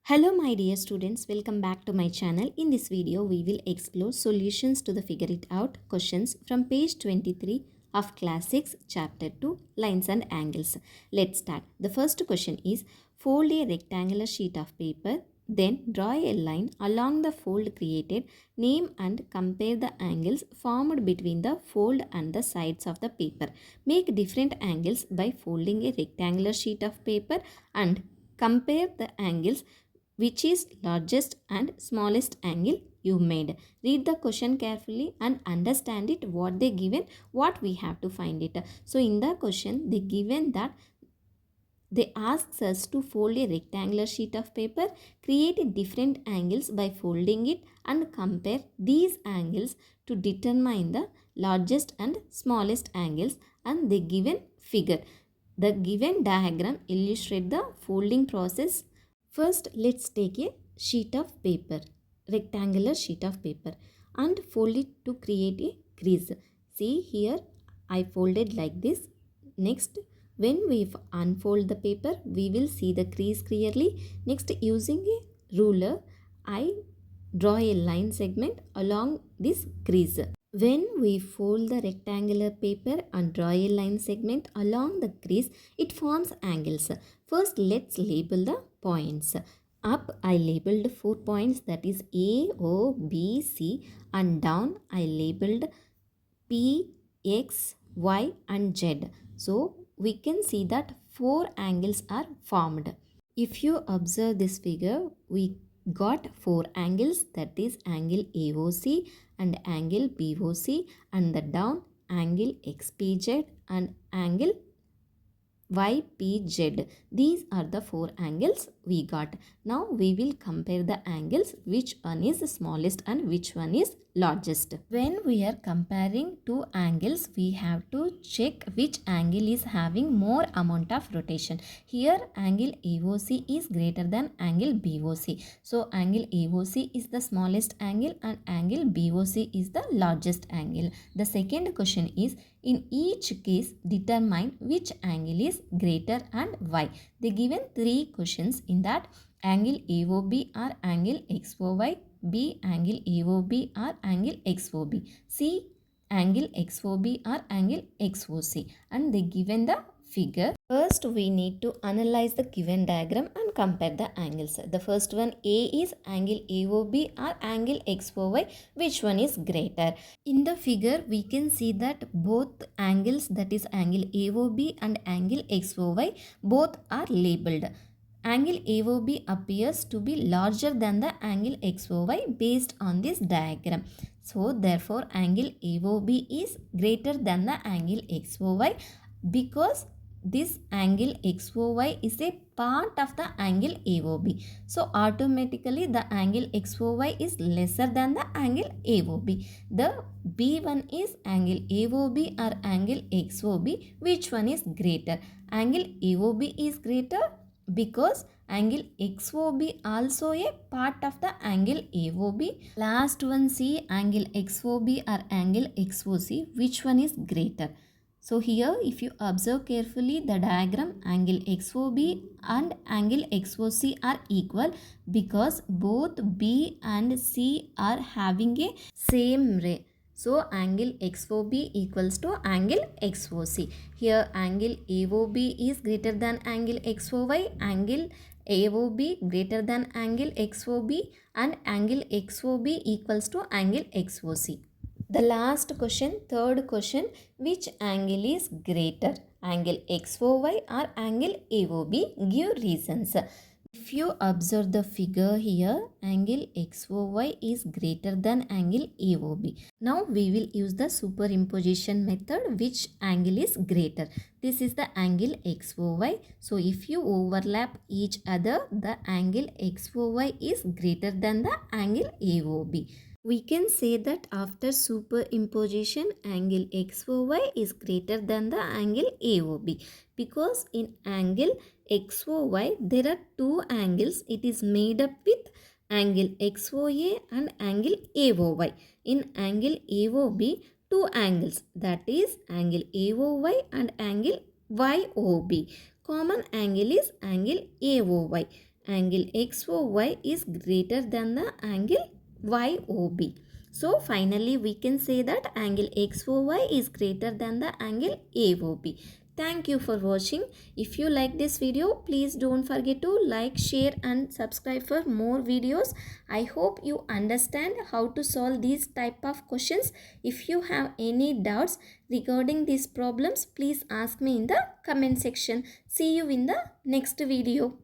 Hello my dear students, welcome back to my channel. In this video, we will explore solutions to the figure it out questions from page 23 of class 6 chapter 2 lines and angles. Let's start. The first question is fold a rectangular sheet of paper, then draw a line along the fold created, name and compare the angles formed between the fold and the sides of the paper. Make different angles by folding a rectangular sheet of paper and compare the angles which is largest and smallest angle you made. Read the question carefully and understand it what they given, what we have to find it. So in the question they given that they asks us to fold a rectangular sheet of paper, create different angles by folding it and compare these angles to determine the largest and smallest angles, and they given figure. The given diagram illustrate the folding process. First, let's take a sheet of paper, rectangular sheet of paper, and fold it to create a crease. See here, I folded like this. Next, when we unfold the paper, we will see the crease clearly. Next, using a ruler, I draw a line segment along this crease. When we fold the rectangular paper and draw a line segment along the crease, it forms angles. First, let's label the points. Up, I labeled 4 points, that is A, O, B, C, and down I labeled P, X, Y and Z. So, we can see that 4 angles are formed. If you observe this figure, we got 4 angles, that is angle AOC and angle BOC, and the down angle XPZ and angle YPZ. These are the 4 angles we got. Now we will compare the angles, which one is the smallest and which one is largest. When we are comparing two angles, we have to check which angle is having more amount of rotation. Here angle AOC is greater than angle BOC. So angle AOC is the smallest angle and angle BOC is the largest angle. The second question is, in each case determine which angle is greater and why. They given 3 questions in that: angle AOB or angle XOY, B angle AOB or angle XOB, C angle XOB or angle XOC, and they given the figure. First we need to analyze the given diagram and compare the angles. The first one, A is angle AOB or angle XOY, which one is greater. In the figure we can see that both angles, that is angle AOB and angle XOY, both are labeled. Angle AOB appears to be larger than the angle XOY based on this diagram. So therefore angle AOB is greater than the angle XOY because this angle XOY is a part of the angle AOB. So automatically the angle XOY is lesser than the angle AOB. The B1 is angle AOB or angle XOB. Which one is greater? Angle AOB is greater because angle XOB also a part of the angle AOB. Last one, C, angle XOB or angle XOC, which one is greater? So here if you observe carefully the diagram, angle XOB and angle XOC are equal because both B and C are having a same ray. So angle XOB equals to angle XOC. Here angle AOB is greater than angle XOY, angle AOB greater than angle XOB, and angle XOB equals to angle XOC. The last question, third question, which angle is greater? Angle XOY or angle AOB? Give reasons. If you observe the figure here, angle XOY is greater than angle AOB. Now we will use the superimposition method. Which angle is greater? This is the angle XOY. So if you overlap each other, the angle XOY is greater than the angle AOB. We can say that after superimposition, angle XOY is greater than the angle AOB because in angle XOY there are 2 angles. It is made up with angle XOA and angle AOY. In angle AOB, 2 angles, that is angle AOY and angle YOB. Common angle is angle AOY. angle XOY is greater than the angle YOB. So finally we can say that angle XOY is greater than the angle AOB. Thank you for watching. If you like this video, please don't forget to like, share and subscribe for more videos. I hope you understand how to solve these type of questions. If you have any doubts regarding these problems, please ask me in the comment section. See you in the next video.